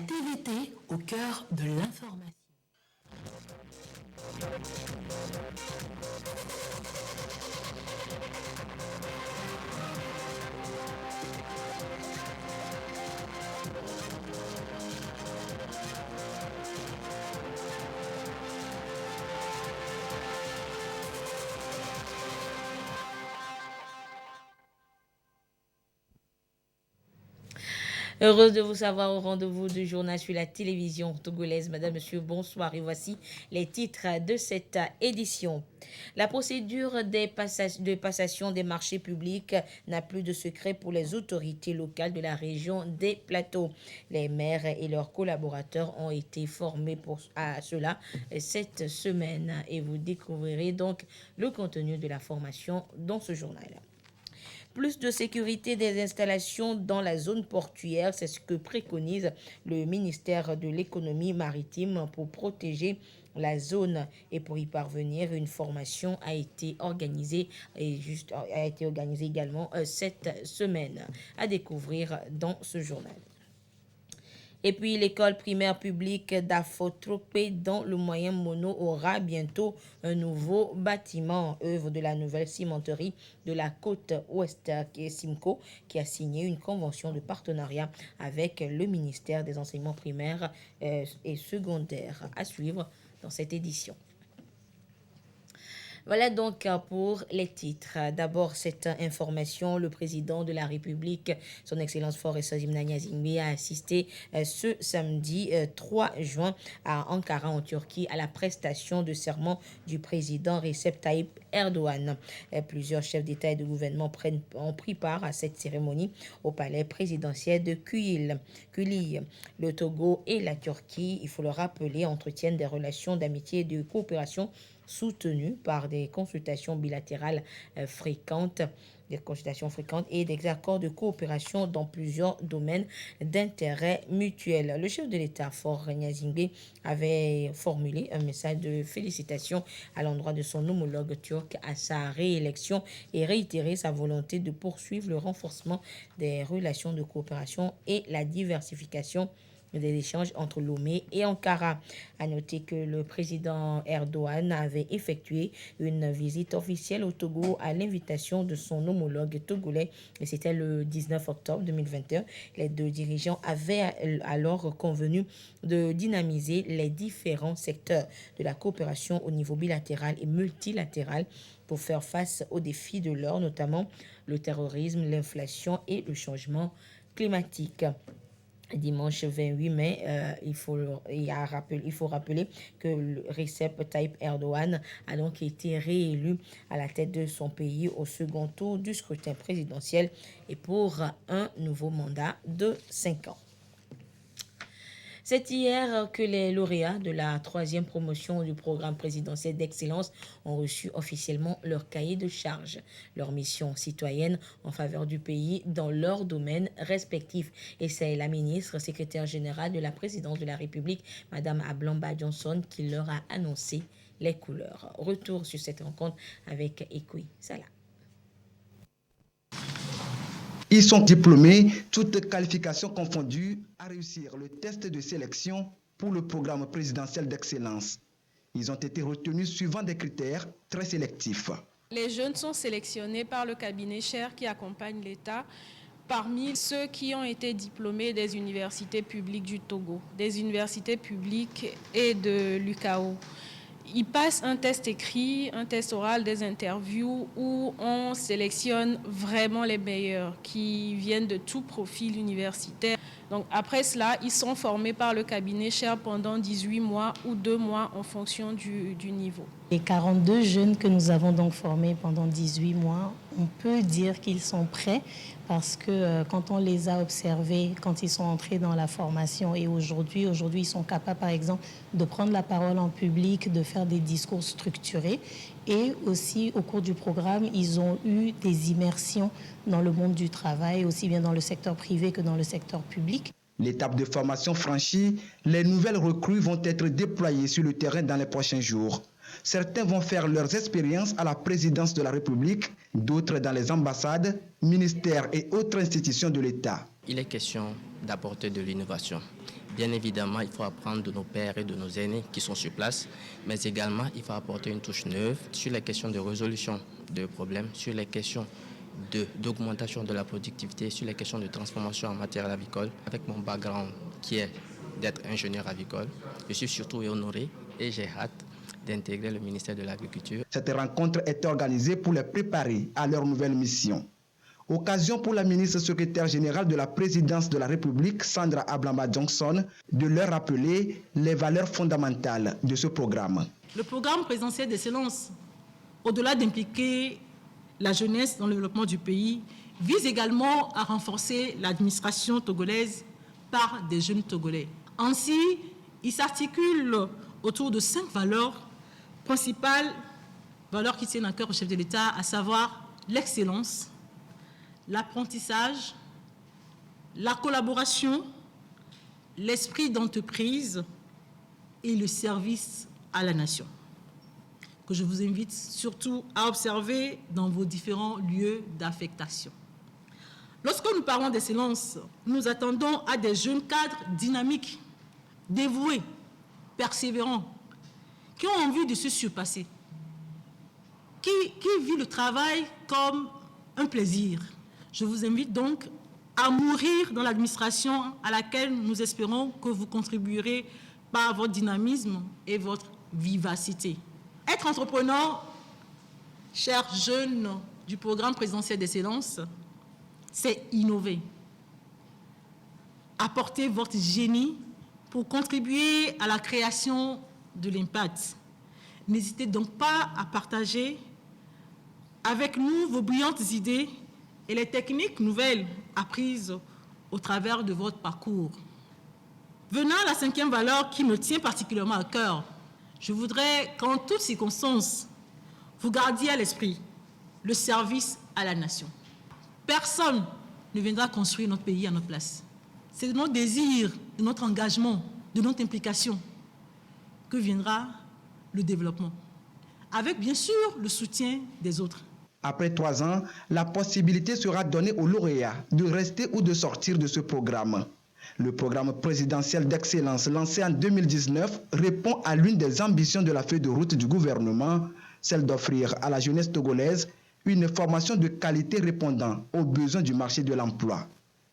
TVT au cœur de l'information. Heureuse de vous savoir au rendez-vous du journal sur la télévision togolaise. Madame, Monsieur, bonsoir et voici les titres de cette édition. La procédure de passation des marchés publics n'a plus de secret pour les autorités locales de la région des Plateaux. Les maires et leurs collaborateurs ont été formés à cela cette semaine et vous découvrirez donc le contenu de la formation dans ce journal. Plus de sécurité des installations dans la zone portuaire, c'est ce que préconise le ministère de l'économie maritime pour protéger la zone. Et pour y parvenir, une formation a été organisée également cette semaine à découvrir dans ce journal. Et puis, l'école primaire publique d'Afotropé dans le Moyen Mono aura bientôt un nouveau bâtiment, œuvre de la nouvelle cimenterie de la côte ouest, qui est Simco, qui a signé une convention de partenariat avec le ministère des enseignements primaires et secondaires. À suivre dans cette édition. Voilà donc pour les titres. D'abord, cette information, le président de la République, son Excellence Faure Salim Zingbe, a assisté ce samedi 3 juin à Ankara, en Turquie, à la prestation de serment du président Recep Tayyip Erdogan. Plusieurs chefs d'État et de gouvernement ont pris part à cette cérémonie au palais présidentiel de Kuyil. Le Togo et la Turquie, il faut le rappeler, entretiennent des relations d'amitié et de coopération soutenues par des consultations bilatérales fréquentes et des accords de coopération dans plusieurs domaines d'intérêt mutuel. Le chef de l'État, Faure Gnassingbé, avait formulé un message de félicitations à l'endroit de son homologue turc à sa réélection et réitéré sa volonté de poursuivre le renforcement des relations de coopération et la diversification des échanges entre Lomé et Ankara. À noter que le président Erdogan avait effectué une visite officielle au Togo à l'invitation de son homologue togolais, et c'était le 19 octobre 2021. Les deux dirigeants avaient alors convenu de dynamiser les différents secteurs de la coopération au niveau bilatéral et multilatéral pour faire face aux défis de l'heure, notamment le terrorisme, l'inflation et le changement climatique. Dimanche 28 mai, il faut rappeler que Recep Tayyip Erdogan a donc été réélu à la tête de son pays au second tour du scrutin présidentiel et pour un nouveau mandat de 5 ans. C'est hier que les lauréats de la 3e promotion du programme présidentiel d'excellence ont reçu officiellement leur cahier de charges, leur mission citoyenne en faveur du pays dans leurs domaines respectifs. Et c'est la ministre secrétaire générale de la présidence de la République, Madame Ablamba Johnson, qui leur a annoncé les couleurs. Retour sur cette rencontre avec Ekoui Salah. Ils sont diplômés, toutes qualifications confondues, à réussir le test de sélection pour le programme présidentiel d'excellence. Ils ont été retenus suivant des critères très sélectifs. Les jeunes sont sélectionnés par le cabinet Cher qui accompagne l'État parmi ceux qui ont été diplômés des universités publiques du Togo, des universités publiques et de l'UCAO. Ils passent un test écrit, un test oral, des interviews où on sélectionne vraiment les meilleurs qui viennent de tout profil universitaire. Donc après cela, ils sont formés par le cabinet Cher pendant 18 mois ou 2 mois en fonction du niveau. Les 42 jeunes que nous avons donc formés pendant 18 mois, on peut dire qu'ils sont prêts parce que quand on les a observés, quand ils sont entrés dans la formation et aujourd'hui, ils sont capables par exemple de prendre la parole en public, de faire des discours structurés et aussi au cours du programme, ils ont eu des immersions dans le monde du travail, aussi bien dans le secteur privé que dans le secteur public. L'étape de formation franchie, les nouvelles recrues vont être déployées sur le terrain dans les prochains jours. Certains vont faire leurs expériences à la présidence de la République, d'autres dans les ambassades, ministères et autres institutions de l'État. Il est question d'apporter de l'innovation. Bien évidemment, il faut apprendre de nos pères et de nos aînés qui sont sur place, mais également, il faut apporter une touche neuve sur les questions de résolution de problèmes, sur les questions d'augmentation de la productivité, sur les questions de transformation en matière avicole. Avec mon background qui est d'être ingénieur avicole, je suis surtout honoré et j'ai hâte d'intégrer le ministère de l'Agriculture. Cette rencontre est organisée pour les préparer à leur nouvelle mission. Occasion pour la ministre secrétaire générale de la présidence de la République, Sandra Ablamba-Johnson, de leur rappeler les valeurs fondamentales de ce programme. Le programme présidentiel d'excellence, au-delà d'impliquer la jeunesse dans le développement du pays, vise également à renforcer l'administration togolaise par des jeunes Togolais. Ainsi, il s'articule autour de 5 valeurs principales, valeurs qui tiennent à cœur au chef de l'État, à savoir l'excellence, l'apprentissage, la collaboration, l'esprit d'entreprise et le service à la nation, que je vous invite surtout à observer dans vos différents lieux d'affectation. Lorsque nous parlons d'excellence, nous attendons à des jeunes cadres dynamiques, dévoués, persévérants, qui ont envie de se surpasser, qui vivent le travail comme un plaisir. Je vous invite donc à mourir dans l'administration à laquelle nous espérons que vous contribuerez par votre dynamisme et votre vivacité. Être entrepreneur, chers jeunes du programme présidentiel d'excellence, c'est innover. Apporter votre génie pour contribuer à la création de l'impact. N'hésitez donc pas à partager avec nous vos brillantes idées et les techniques nouvelles apprises au travers de votre parcours. Venant à la 5e valeur qui me tient particulièrement à cœur, je voudrais qu'en toutes circonstances, vous gardiez à l'esprit le service à la nation. Personne ne viendra construire notre pays à notre place. C'est de notre désir, de notre engagement, de notre implication que viendra le développement, avec bien sûr le soutien des autres. Après 3 ans, la possibilité sera donnée aux lauréats de rester ou de sortir de ce programme. Le programme présidentiel d'excellence lancé en 2019 répond à l'une des ambitions de la feuille de route du gouvernement, celle d'offrir à la jeunesse togolaise une formation de qualité répondant aux besoins du marché de l'emploi.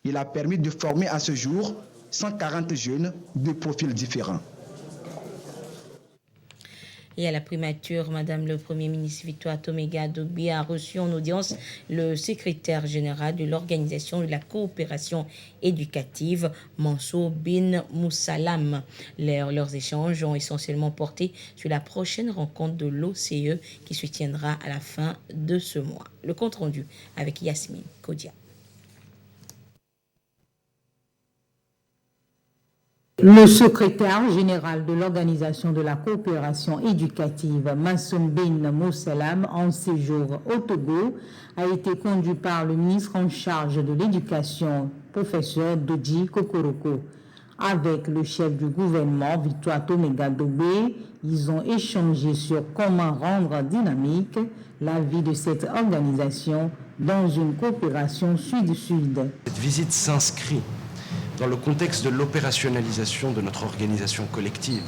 Il a permis de former à ce jour 140 jeunes de profils différents. Et à la primature, Madame le Premier ministre Victoire Toméga Dogby a reçu en audience le secrétaire général de l'Organisation de la coopération éducative, Mansour Bin Moussalam. Leurs échanges ont essentiellement porté sur la prochaine rencontre de l'OCE qui se tiendra à la fin de ce mois. Le compte rendu avec Yasmine Kodia. Le secrétaire général de l'Organisation de la coopération éducative, Mansour Bin Moussalam, en séjour au Togo, a été conduit par le ministre en charge de l'éducation, professeur Dodji Kokoroko. Avec le chef du gouvernement, Victoire Toméga Dogby, ils ont échangé sur comment rendre dynamique la vie de cette organisation dans une coopération sud-sud. Cette visite s'inscrit dans le contexte de l'opérationnalisation de notre organisation collective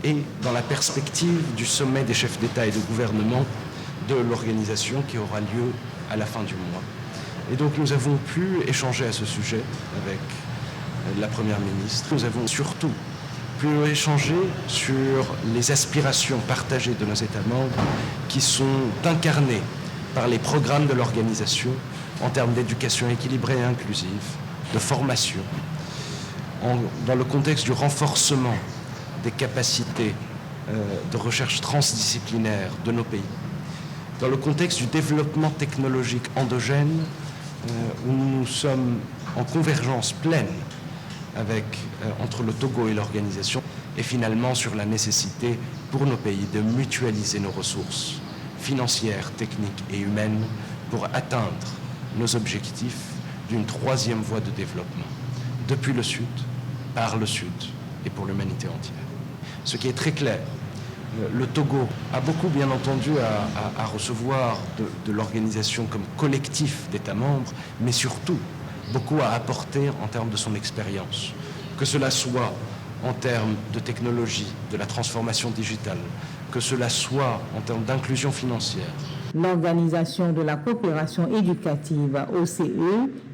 et dans la perspective du sommet des chefs d'État et de gouvernement de l'organisation qui aura lieu à la fin du mois. Et donc nous avons pu échanger à ce sujet avec la Première ministre. Nous avons surtout pu échanger sur les aspirations partagées de nos États membres qui sont incarnées par les programmes de l'organisation en termes d'éducation équilibrée et inclusive, de formation, dans le contexte du renforcement des capacités de recherche transdisciplinaire de nos pays, dans le contexte du développement technologique endogène, où nous sommes en convergence pleine entre le Togo et l'organisation, et finalement sur la nécessité pour nos pays de mutualiser nos ressources financières, techniques et humaines pour atteindre nos objectifs d'une 3e voie de développement, depuis le Sud, par le Sud et pour l'humanité entière. Ce qui est très clair, le Togo a beaucoup bien entendu à recevoir de l'organisation comme collectif d'États membres, mais surtout beaucoup à apporter en termes de son expérience que cela soit en termes de technologie, de la transformation digitale, que cela soit en termes d'inclusion financière. L'Organisation de la coopération éducative, OCE,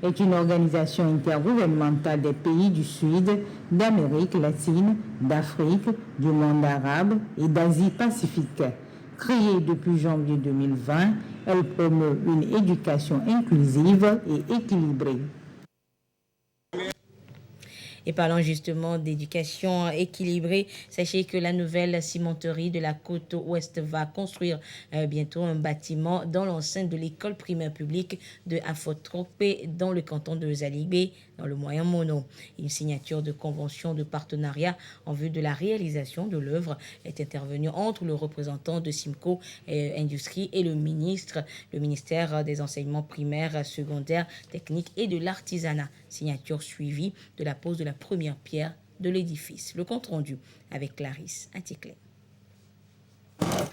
est une organisation intergouvernementale des pays du Sud, d'Amérique latine, d'Afrique, du monde arabe et d'Asie-Pacifique. Créée depuis janvier 2020, elle promeut une éducation inclusive et équilibrée. Et parlant justement d'éducation équilibrée, sachez que la nouvelle cimenterie de la côte ouest va construire bientôt un bâtiment dans l'enceinte de l'école primaire publique de Afotropé dans le canton de Zalibé, dans le Moyen Mono. Une signature de convention de partenariat en vue de la réalisation de l'œuvre est intervenue entre le représentant de Simco Industrie et le ministère des enseignements primaires, secondaires, techniques et de l'artisanat. Signature suivie de la pose de la première pierre de l'édifice. Le compte rendu avec Clarisse Anticlé.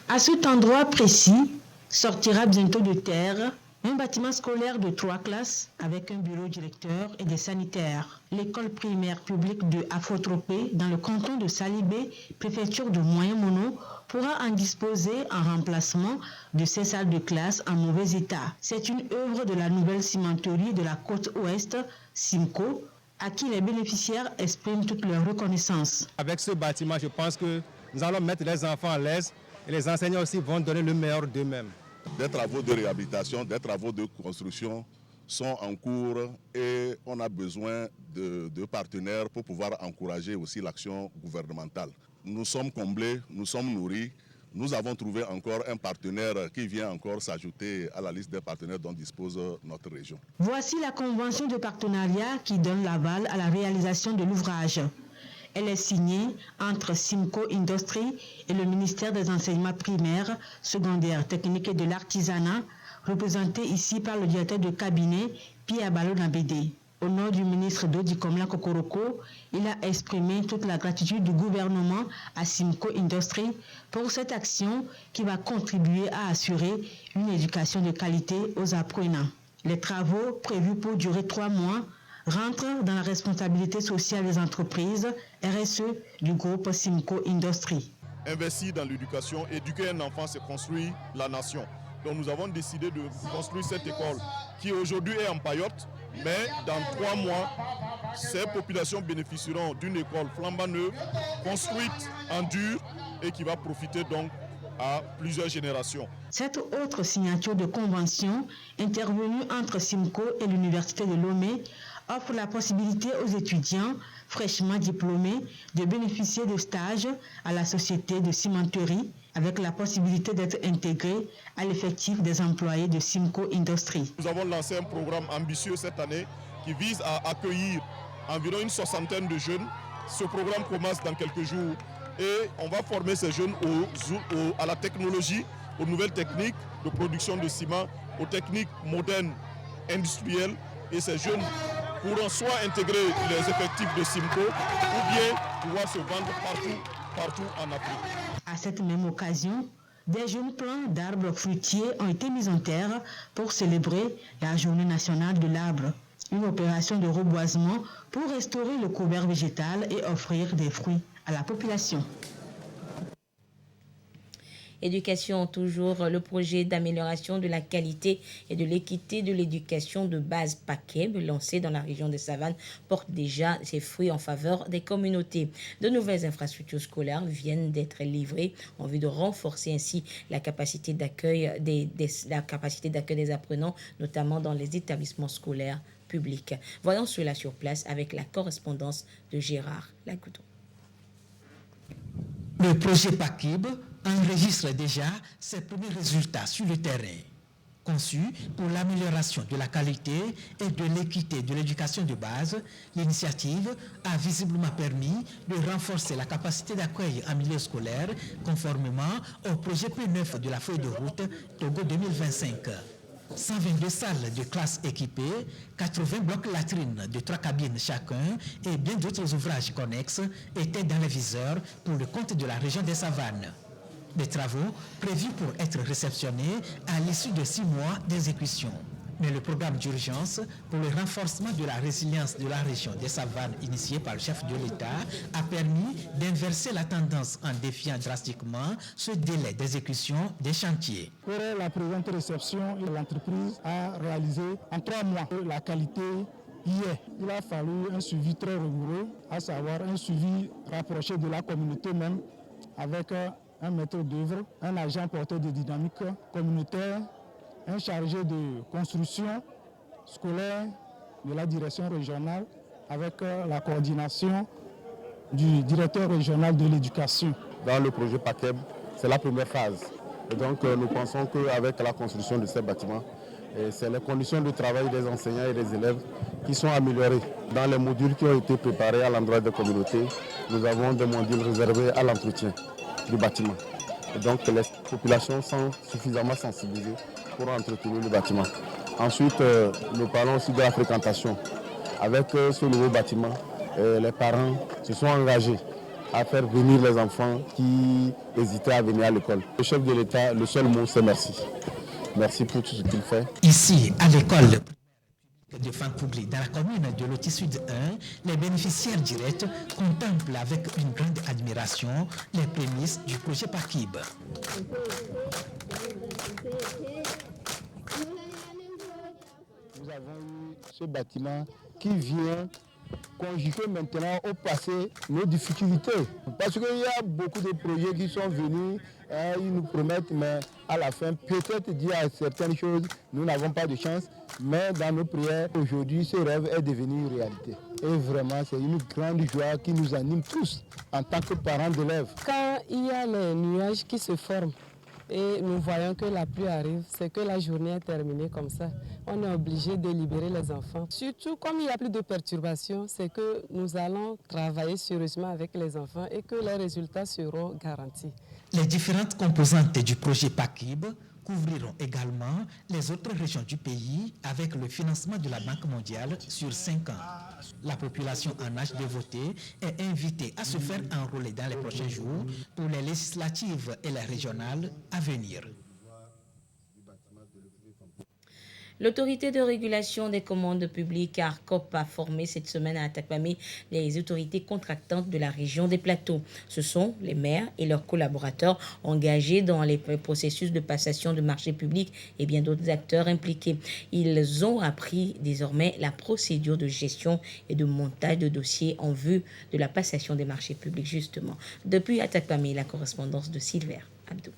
À cet endroit précis, sortira bientôt de terre un bâtiment scolaire de 3 classes avec un bureau directeur et des sanitaires. L'école primaire publique de Afotropé dans le canton de Salibé, préfecture de Moyen Mono, pourra en disposer en remplacement de ces salles de classe en mauvais état. C'est une œuvre de la nouvelle cimenterie de la côte ouest, Simco, à qui les bénéficiaires expriment toute leur reconnaissance. Avec ce bâtiment, je pense que nous allons mettre les enfants à l'aise et les enseignants aussi vont donner le meilleur d'eux-mêmes. Des travaux de réhabilitation, des travaux de construction sont en cours et on a besoin de partenaires pour pouvoir encourager aussi l'action gouvernementale. Nous sommes comblés, nous sommes nourris. Nous avons trouvé encore un partenaire qui vient encore s'ajouter à la liste des partenaires dont dispose notre région. Voici la convention de partenariat qui donne l'aval à la réalisation de l'ouvrage. Elle est signée entre Simco Industrie et le ministère des enseignements primaires, secondaires, techniques et de l'artisanat, représenté ici par le directeur de cabinet Pierre Balo Nabédé. Au nom du ministre Dodi Komla Kokoroko, il a exprimé toute la gratitude du gouvernement à Simco Industrie pour cette action qui va contribuer à assurer une éducation de qualité aux apprenants. Les travaux, prévus pour durer 3 mois, rentrent dans la responsabilité sociale des entreprises RSE du groupe Simco Industrie. Investir dans l'éducation, éduquer un enfant, c'est construire la nation. Donc nous avons décidé de construire cette école qui aujourd'hui est en paillote, mais dans 3 mois, ces populations bénéficieront d'une école flambant neuve, construite en dur et qui va profiter donc à plusieurs générations. Cette autre signature de convention intervenue entre Simco et l'Université de Lomé offre la possibilité aux étudiants fraîchement diplômés de bénéficier de stages à la société de cimenterie avec la possibilité d'être intégrés à l'effectif des employés de Simco Industrie. Nous avons lancé un programme ambitieux cette année qui vise à accueillir environ une 60aine de jeunes. Ce programme commence dans quelques jours et on va former ces jeunes à la technologie, aux nouvelles techniques de production de ciment, aux techniques modernes industrielles, et ces jeunes pourront soit intégrer les effectifs de Simco ou bien pouvoir se vendre partout en Afrique. À cette même occasion, des jeunes plants d'arbres fruitiers ont été mis en terre pour célébrer la Journée nationale de l'arbre, une opération de reboisement pour restaurer le couvert végétal et offrir des fruits à la population. Éducation toujours, le projet d'amélioration de la qualité et de l'équité de l'éducation de base PAKEB, lancé dans la région de Savane, porte déjà ses fruits en faveur des communautés. De nouvelles infrastructures scolaires viennent d'être livrées en vue de renforcer ainsi la capacité d'accueil des apprenants, notamment dans les établissements scolaires publics. Voyons cela sur place avec la correspondance de Gérard Lagoudo. Le projet PAKEB enregistre déjà ses premiers résultats sur le terrain. Conçu pour l'amélioration de la qualité et de l'équité de l'éducation de base, l'initiative a visiblement permis de renforcer la capacité d'accueil en milieu scolaire conformément au projet P9 de la feuille de route Togo 2025. 122 salles de classe équipées, 80 blocs latrines de 3 cabines chacun et bien d'autres ouvrages connexes étaient dans les viseurs pour le compte de la région des Savanes. Des travaux prévus pour être réceptionnés à l'issue de 6 mois d'exécution. Mais le programme d'urgence pour le renforcement de la résilience de la région des savanes initié par le chef de l'État a permis d'inverser la tendance en défiant drastiquement ce délai d'exécution des chantiers. Pour la présente réception, l'entreprise a réalisé en 3 mois la qualité hier. Il a fallu un suivi très rigoureux, à savoir un suivi rapproché de la communauté même, avec un maître d'œuvre, un agent porteur de dynamique communautaire, un chargé de construction scolaire de la direction régionale avec la coordination du directeur régional de l'éducation. Dans le projet PACEB, c'est la première phase. Et donc nous pensons qu'avec la construction de ces bâtiments, c'est les conditions de travail des enseignants et des élèves qui sont améliorées. Dans les modules qui ont été préparés à l'endroit des communautés, nous avons des modules réservés à l'entretien du bâtiment. Et donc les populations sont suffisamment sensibilisées pour entretenir le bâtiment. Ensuite, nous parlons aussi de la fréquentation. Avec ce nouveau bâtiment, les parents se sont engagés à faire venir les enfants qui hésitaient à venir à l'école. Le chef de l'État, le seul mot, c'est merci. Merci pour tout ce qu'il fait. Ici, à l'école de Fankougli, dans la commune de Loti Sud 1, les bénéficiaires directs contemplent avec une grande admiration les prémices du projet PACIB. Nous avons eu ce bâtiment qui vient conjuguer maintenant au passé nos difficultés. Parce qu'il y a beaucoup de projets qui sont venus, ils nous promettent, mais à la fin, peut-être dire à certaines choses, nous n'avons pas de chance. Mais dans nos prières, aujourd'hui, ce rêve est devenu une réalité. Et vraiment, c'est une grande joie qui nous anime tous en tant que parents d'élèves. Quand il y a les nuages qui se forment, et nous voyons que la pluie arrive, c'est que la journée est terminée comme ça. On est obligé de libérer les enfants. Surtout, comme il n'y a plus de perturbations, c'est que nous allons travailler sérieusement avec les enfants et que les résultats seront garantis. Les différentes composantes du projet PACIB couvriront également les autres régions du pays avec le financement de la Banque mondiale sur 5 ans. La population en âge de voter est invitée à se faire enrôler dans les prochains jours pour les législatives et les régionales à venir. L'autorité de régulation des commandes publiques, ARCOP, a formé cette semaine à Atakpamé les autorités contractantes de la région des Plateaux. Ce sont les maires et leurs collaborateurs engagés dans les processus de passation de marchés publics et bien d'autres acteurs impliqués. Ils ont appris désormais la procédure de gestion et de montage de dossiers en vue de la passation des marchés publics, justement. Depuis Atakpamé, la correspondance de Silver Abdou.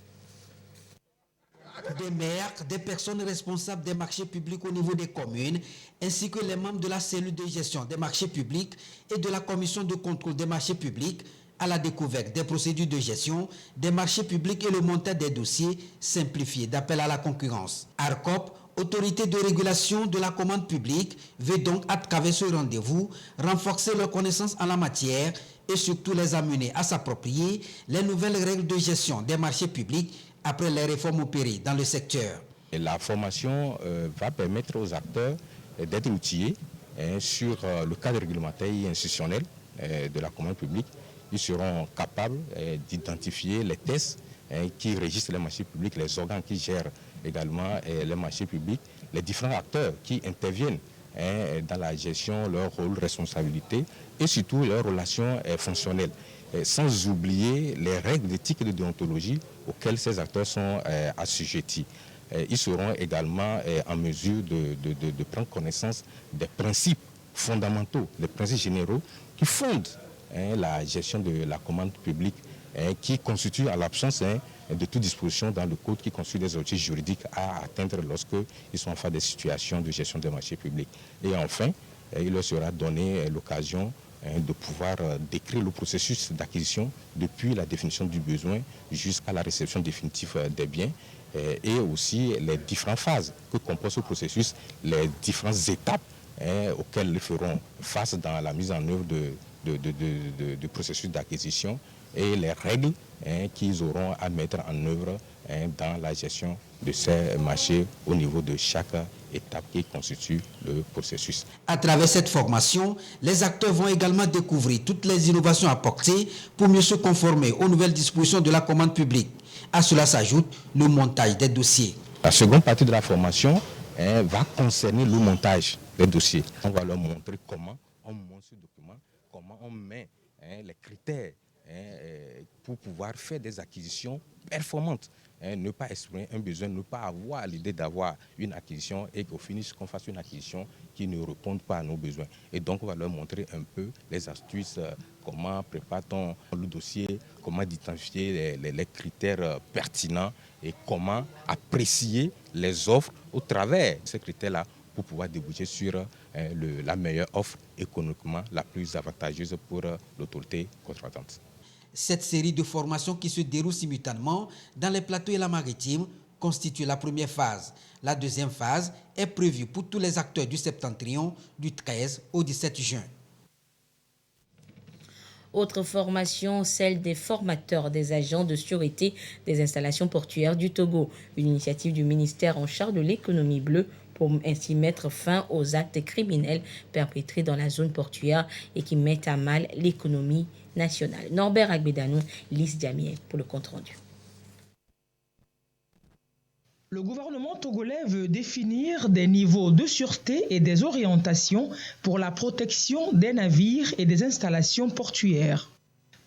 Des maires, des personnes responsables des marchés publics au niveau des communes, ainsi que les membres de la cellule de gestion des marchés publics et de la commission de contrôle des marchés publics à la découverte des procédures de gestion des marchés publics et le montage des dossiers simplifiés d'appel à la concurrence. ARCOP, autorité de régulation de la commande publique, veut donc, à travers ce rendez-vous, renforcer leurs connaissances en la matière et surtout les amener à s'approprier les nouvelles règles de gestion des marchés publics après les réformes opérées dans le secteur. Et la formation va permettre aux acteurs d'être outillés sur le cadre réglementaire et institutionnel de la commande publique. Ils seront capables d'identifier les tests qui régissent les marchés publics, les organes qui gèrent également les marchés publics, les différents acteurs qui interviennent dans la gestion, leur rôle, responsabilité et surtout leurs relations fonctionnelles. Sans oublier les règles d'éthique et de déontologie auxquelles ces acteurs sont assujettis. Ils seront également en mesure de prendre connaissance des principes fondamentaux, des principes généraux qui fondent la gestion de la commande publique, qui constituent à l'absence de toute disposition dans le code qui constitue des outils juridiques à atteindre lorsqu'ils sont en face des situations de gestion des marchés publics. Et enfin, il leur sera donné l'occasion de pouvoir décrire le processus d'acquisition depuis la définition du besoin jusqu'à la réception définitive des biens et aussi les différentes phases que compose ce processus, les différentes étapes auxquelles ils feront face dans la mise en œuvre de processus d'acquisition et les règles qu'ils auront à mettre en œuvre dans la gestion de ces marchés au niveau de chaque étape qui constitue le processus. À travers cette formation, les acteurs vont également découvrir toutes les innovations apportées pour mieux se conformer aux nouvelles dispositions de la commande publique. À cela s'ajoute le montage des dossiers. La seconde partie de la formation va concerner le montage des dossiers. On va leur montrer comment on monte ce document, comment on met les critères pour pouvoir faire des acquisitions performantes. Ne pas exprimer un besoin, ne pas avoir l'idée d'avoir une acquisition et qu'au finish qu'on fasse une acquisition qui ne réponde pas à nos besoins. Et donc on va leur montrer un peu les astuces, comment prépare-t-on le dossier, comment identifier les critères pertinents et comment apprécier les offres au travers de ces critères-là pour pouvoir déboucher sur la meilleure offre économiquement la plus avantageuse pour l'autorité contractante. Cette série de formations qui se déroule simultanément dans les plateaux et la maritime constitue la première phase. La deuxième phase est prévue pour tous les acteurs du Septentrion du 13 au 17 juin. Autre formation, celle des formateurs des agents de sûreté des installations portuaires du Togo. Une initiative du ministère en charge de l'économie bleue pour ainsi mettre fin aux actes criminels perpétrés dans la zone portuaire et qui mettent à mal l'économie nationale. Norbert Agbedanou, Lys Diamier pour le compte-rendu. Le gouvernement togolais veut définir des niveaux de sûreté et des orientations pour la protection des navires et des installations portuaires.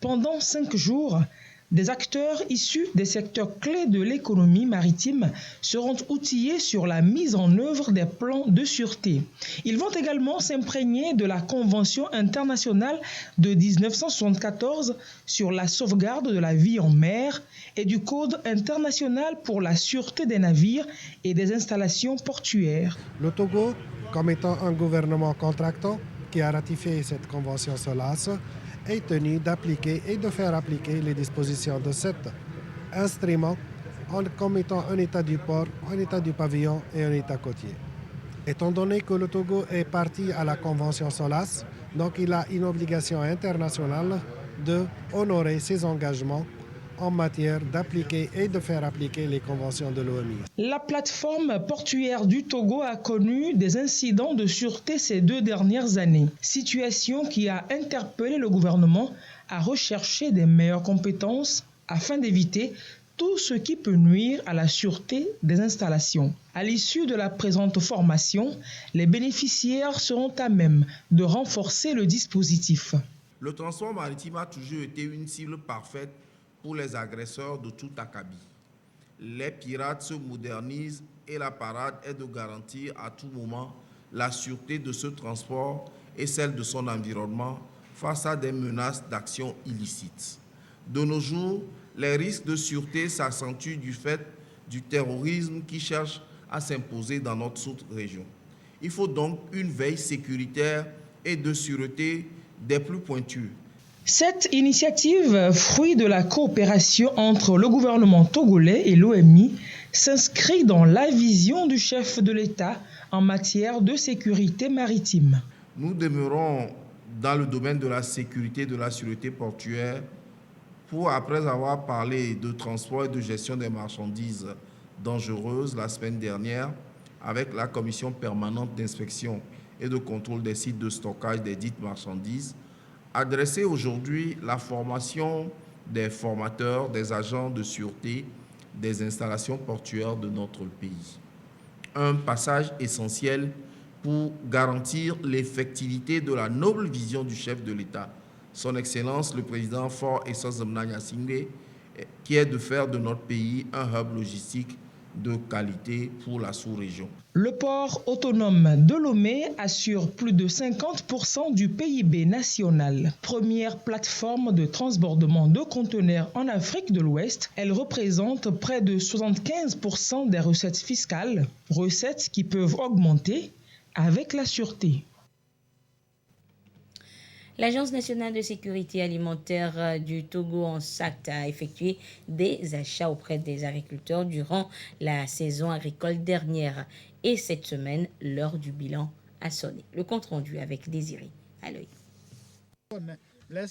Pendant 5 jours, des acteurs issus des secteurs clés de l'économie maritime seront outillés sur la mise en œuvre des plans de sûreté. Ils vont également s'imprégner de la Convention internationale de 1974 sur la sauvegarde de la vie en mer et du Code international pour la sûreté des navires et des installations portuaires. Le Togo, comme étant un gouvernement contractant qui a ratifié cette convention SOLAS, est tenu d'appliquer et de faire appliquer les dispositions de cet instrument comme étant un état du port, un état du pavillon et un état côtier. Étant donné que le Togo est parti à la convention SOLAS, donc il a une obligation internationale de honorer ses engagements en matière d'appliquer et de faire appliquer les conventions de l'OMI. La plateforme portuaire du Togo a connu des incidents de sûreté ces 2 dernières années, situation qui a interpellé le gouvernement à rechercher des meilleures compétences afin d'éviter tout ce qui peut nuire à la sûreté des installations. À l'issue de la présente formation, les bénéficiaires seront à même de renforcer le dispositif. Le transport maritime a toujours été une cible parfaite pour les agresseurs de tout acabit. Les pirates se modernisent et la parade est de garantir à tout moment la sûreté de ce transport et celle de son environnement face à des menaces d'action illicites. De nos jours, les risques de sûreté s'accentuent du fait du terrorisme qui cherche à s'imposer dans notre sous-région. Il faut donc une veille sécuritaire et de sûreté des plus pointues. Cette initiative, fruit de la coopération entre le gouvernement togolais et l'OMI, s'inscrit dans la vision du chef de l'État en matière de sécurité maritime. Nous demeurons dans le domaine de la sécurité et de la sûreté portuaire pour, après avoir parlé de transport et de gestion des marchandises dangereuses la semaine dernière, avec la commission permanente d'inspection et de contrôle des sites de stockage des dites marchandises, adresser aujourd'hui la formation des formateurs, des agents de sûreté des installations portuaires de notre pays. Un passage essentiel pour garantir l'effectivité de la noble vision du chef de l'État, son Excellence le Président Faure Essozim Nanyasingbe, qui est de faire de notre pays un hub logistique de qualité pour la sous-région. Le port autonome de Lomé assure plus de 50% du PIB national. Première plateforme de transbordement de conteneurs en Afrique de l'Ouest, elle représente près de 75% des recettes fiscales, recettes qui peuvent augmenter avec la sûreté. L'Agence nationale de sécurité alimentaire du Togo en SACT a effectué des achats auprès des agriculteurs durant la saison agricole dernière. Et cette semaine, l'heure du bilan a sonné. Le compte rendu avec Désiré à l'œil. La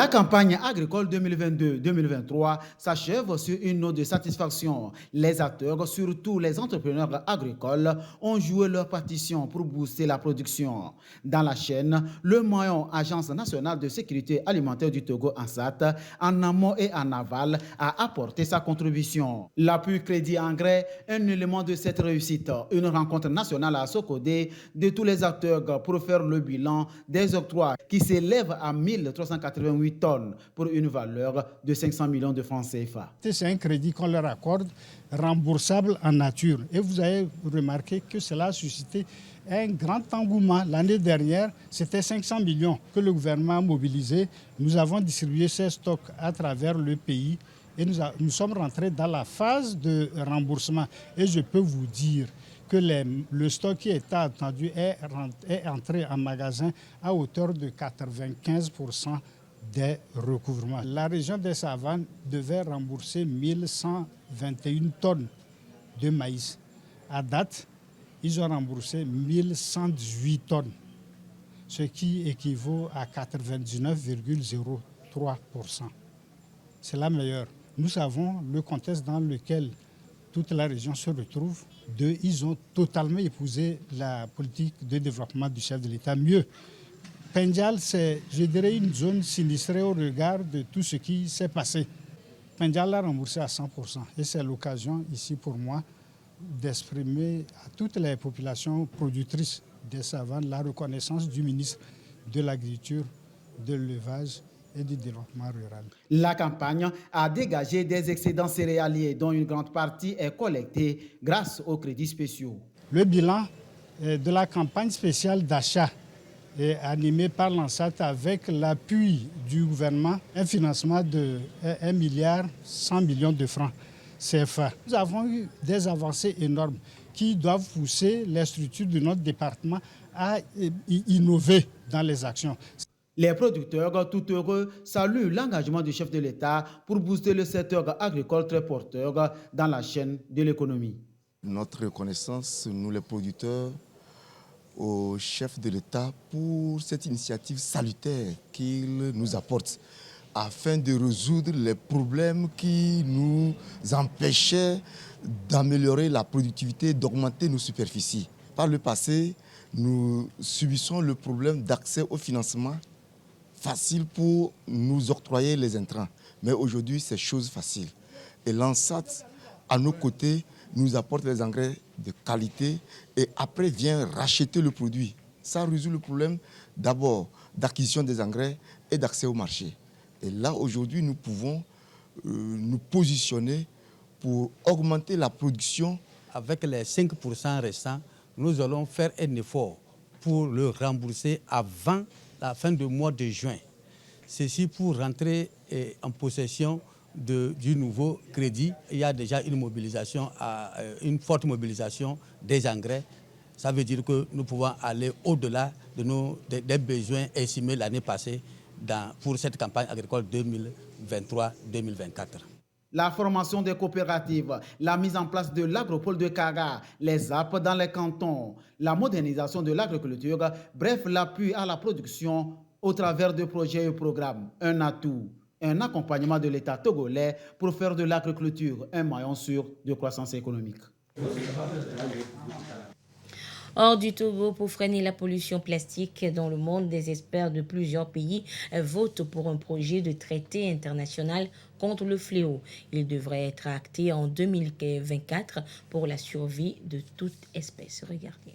campagne agricole 2022-2023 s'achève sur une note de satisfaction. Les acteurs, surtout les entrepreneurs agricoles, ont joué leur partition pour booster la production. Dans la chaîne, le maillon Agence nationale de sécurité alimentaire du Togo, ANSAT, en amont et en aval, a apporté sa contribution. L'appui crédit engrais, un élément de cette réussite. Une rencontre nationale à Sokodé de tous les acteurs pour faire le bilan des octrois qui s'élèvent à 1388 tonnes pour une valeur de 500 millions de francs CFA. C'est un crédit qu'on leur accorde, remboursable en nature. Et vous avez remarqué que cela a suscité un grand engouement. L'année dernière, c'était 500 millions que le gouvernement a mobilisé. Nous avons distribué ces stocks à travers le pays et nous sommes rentrés dans la phase de remboursement. Et je peux vous dire que le stock qui était attendu est entré en magasin à hauteur de 95% des recouvrements. La région des Savanes devait rembourser 1121 tonnes de maïs. À date, ils ont remboursé 1118 tonnes, ce qui équivaut à 99,03%. C'est la meilleure. Nous savons le contexte dans lequel toute la région se retrouve. Ils ont totalement épousé la politique de développement du chef de l'État. Mieux, Pendjal, c'est, je dirais, une zone sinistrée au regard de tout ce qui s'est passé. Pendjal l'a remboursé à 100%. Et c'est l'occasion ici pour moi d'exprimer à toutes les populations productrices des savanes la reconnaissance du ministre de l'Agriculture, de l'Élevage et du Développement rural. La campagne a dégagé des excédents céréaliers dont une grande partie est collectée grâce aux crédits spéciaux. Le bilan de la campagne spéciale d'achat est animé par l'ANSAT avec l'appui du gouvernement, un financement de 1,1 milliard de francs CFA. Nous avons eu des avancées énormes qui doivent pousser les structures de notre département à innover dans les actions. Les producteurs, tout heureux, saluent l'engagement du chef de l'État pour booster le secteur agricole très porteur dans la chaîne de l'économie. Notre reconnaissance, nous les producteurs, au chef de l'État pour cette initiative salutaire qu'il nous apporte afin de résoudre les problèmes qui nous empêchaient d'améliorer la productivité, d'augmenter nos superficies. Par le passé, nous subissons le problème d'accès au financement facile pour nous octroyer les intrants. Mais aujourd'hui, c'est chose facile. Et l'ANSAT, à nos côtés, nous apporte les engrais de qualité et après vient racheter le produit. Ça résout le problème d'abord d'acquisition des engrais et d'accès au marché. Et là, aujourd'hui, nous pouvons nous positionner pour augmenter la production. Avec les 5% restants, nous allons faire un effort pour le rembourser avant la fin du mois de juin. Ceci pour rentrer en possession du nouveau crédit. Il y a déjà une forte mobilisation des engrais. Ça veut dire que nous pouvons aller au-delà des besoins estimés l'année passée pour cette campagne agricole 2023-2024. La formation des coopératives, la mise en place de l'agropole de Kaga, les apps dans les cantons, la modernisation de l'agriculture, bref, l'appui à la production au travers de projets et programmes. Un atout, un accompagnement de l'État togolais pour faire de l'agriculture un maillon sûr de croissance économique. Hors du Togo, pour freiner la pollution plastique dans le monde, des experts de plusieurs pays votent pour un projet de traité international contre le fléau. Il devrait être acté en 2024 pour la survie de toute espèce. Regardez.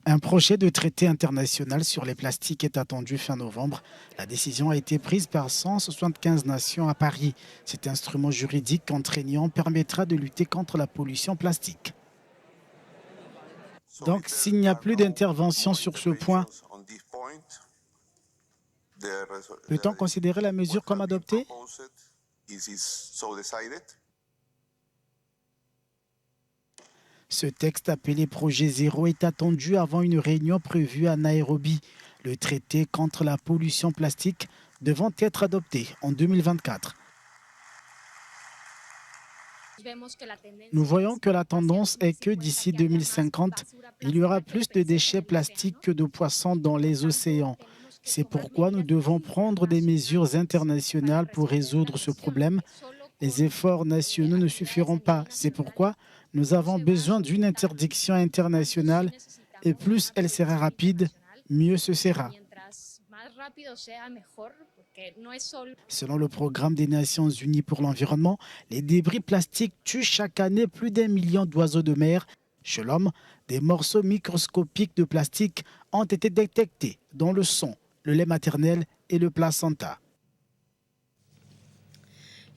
Un projet de traité international sur les plastiques est attendu fin novembre. La décision a été prise par 175 nations à Paris. Cet instrument juridique contraignant permettra de lutter contre la pollution plastique. Donc, s'il n'y a plus d'intervention sur ce point, peut-on considérer la mesure comme adoptée ? Ce texte appelé Projet Zéro est attendu avant une réunion prévue à Nairobi. Le traité contre la pollution plastique devant être adopté en 2024. Nous voyons que la tendance est que d'ici 2050, Il y aura plus de déchets plastiques que de poissons dans les océans. C'est pourquoi nous devons prendre des mesures internationales pour résoudre ce problème. Les efforts nationaux ne suffiront pas. C'est pourquoi nous avons besoin d'une interdiction internationale et plus elle sera rapide, mieux ce sera. Selon le programme des Nations Unies pour l'environnement, les débris plastiques tuent chaque année plus d'1 million d'oiseaux de mer. Chez l'homme, des morceaux microscopiques de plastique ont été détectés dans le sang, le lait maternel et le placenta.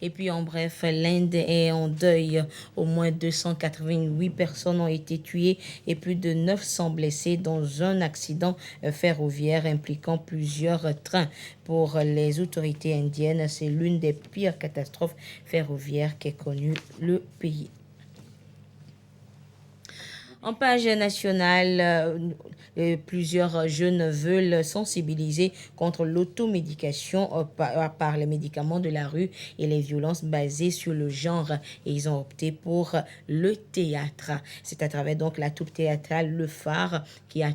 Et puis en bref, l'Inde est en deuil. Au moins 288 personnes ont été tuées et plus de 900 blessés dans un accident ferroviaire impliquant plusieurs trains. Pour les autorités indiennes, c'est l'une des pires catastrophes ferroviaires qu'ait connue le pays. En page nationale, plusieurs jeunes veulent sensibiliser contre l'automédication par les médicaments de la rue et les violences basées sur le genre. Et ils ont opté pour le théâtre. C'est à travers donc la troupe théâtrale Le Phare qui a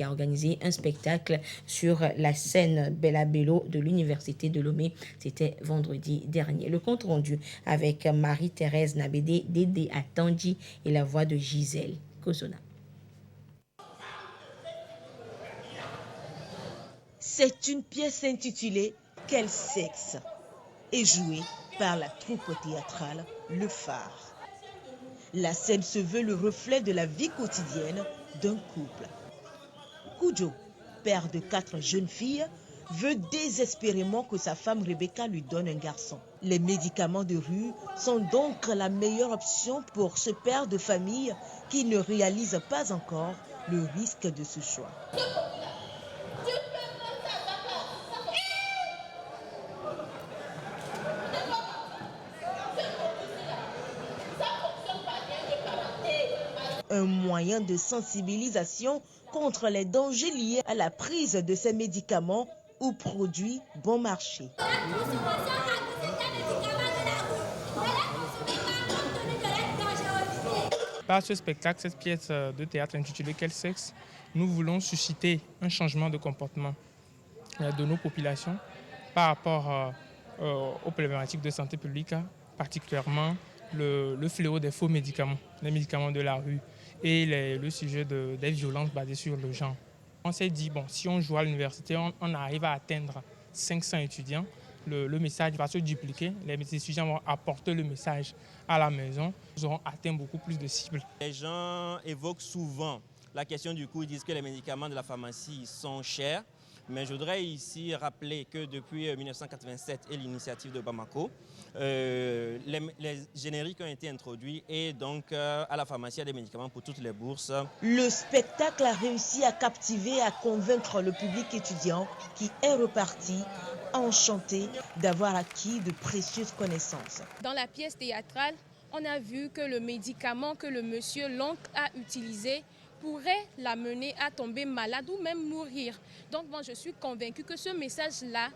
organisé un spectacle sur la scène Bella Bello de l'Université de Lomé. C'était vendredi dernier. Le compte rendu avec Marie-Thérèse Nabédé, Dédé Atandji et la voix de Gisèle Kozona. C'est une pièce intitulée « Quel sexe ?» et jouée par la troupe théâtrale Le Phare. La scène se veut le reflet de la vie quotidienne d'un couple. Koujo, père de 4 jeunes filles, veut désespérément que sa femme Rebecca lui donne un garçon. Les médicaments de rue sont donc la meilleure option pour ce père de famille qui ne réalise pas encore le risque de ce choix. Un moyen de sensibilisation contre les dangers liés à la prise de ces médicaments ou produits bon marché. Par ce spectacle, cette pièce de théâtre intitulée « Quel sexe ?», nous voulons susciter un changement de comportement de nos populations par rapport aux problématiques de santé publique, particulièrement le fléau des faux médicaments, les médicaments de la rue et le sujet des violences basées sur le genre. On s'est dit, bon, si on joue à l'université, on arrive à atteindre 500 étudiants, le message va se dupliquer, les étudiants vont apporter le message à la maison, nous aurons atteint beaucoup plus de cibles. Les gens évoquent souvent la question du coût, ils disent que les médicaments de la pharmacie sont chers. Mais je voudrais ici rappeler que depuis 1987 et l'initiative de Bamako, les génériques ont été introduits et donc à la pharmacie, il y a des médicaments pour toutes les bourses. Le spectacle a réussi à captiver, à convaincre le public étudiant qui est reparti enchanté d'avoir acquis de précieuses connaissances. Dans la pièce théâtrale, on a vu que le médicament que le monsieur Lonk a utilisé pourrait l'amener à tomber malade ou même mourir. Donc moi je suis convaincue que ce message-là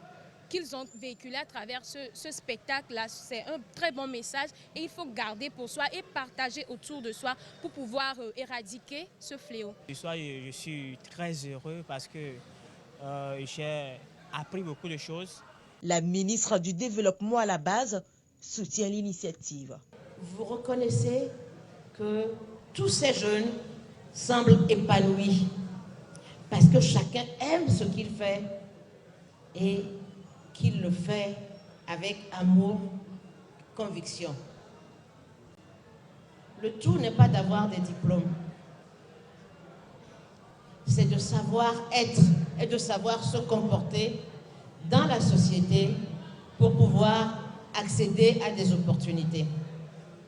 qu'ils ont véhiculé à travers ce spectacle-là, c'est un très bon message et il faut garder pour soi et partager autour de soi pour pouvoir éradiquer ce fléau. Ce soir, je suis très heureux parce que j'ai appris beaucoup de choses. La ministre du Développement à la base soutient l'initiative. Vous reconnaissez que tous ces jeunes semblent épanouis parce que chacun aime ce qu'il fait et qu'il le fait avec amour, conviction. Le tout n'est pas d'avoir des diplômes, c'est de savoir être et de savoir se comporter dans la société pour pouvoir accéder à des opportunités.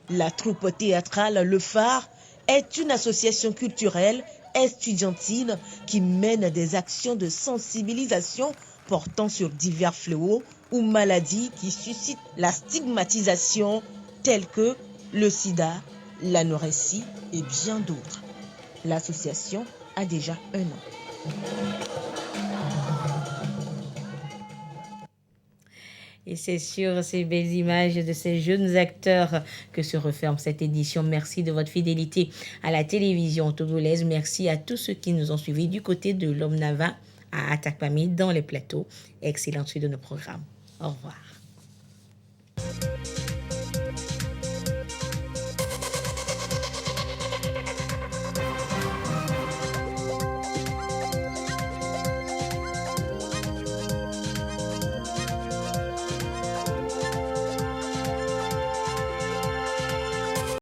La troupe théâtrale Le Phare est une association culturelle estudiantine qui mène des actions de sensibilisation portant sur divers fléaux ou maladies qui suscitent la stigmatisation telles que le sida, l'anorexie et bien d'autres. L'association a déjà 1 an. Et c'est sur ces belles images de ces jeunes acteurs que se referme cette édition. Merci de votre fidélité à la télévision togolaise. Merci à tous ceux qui nous ont suivis du côté de l'Omnava à Atakpami dans les plateaux. Excellente suite de nos programmes. Au revoir.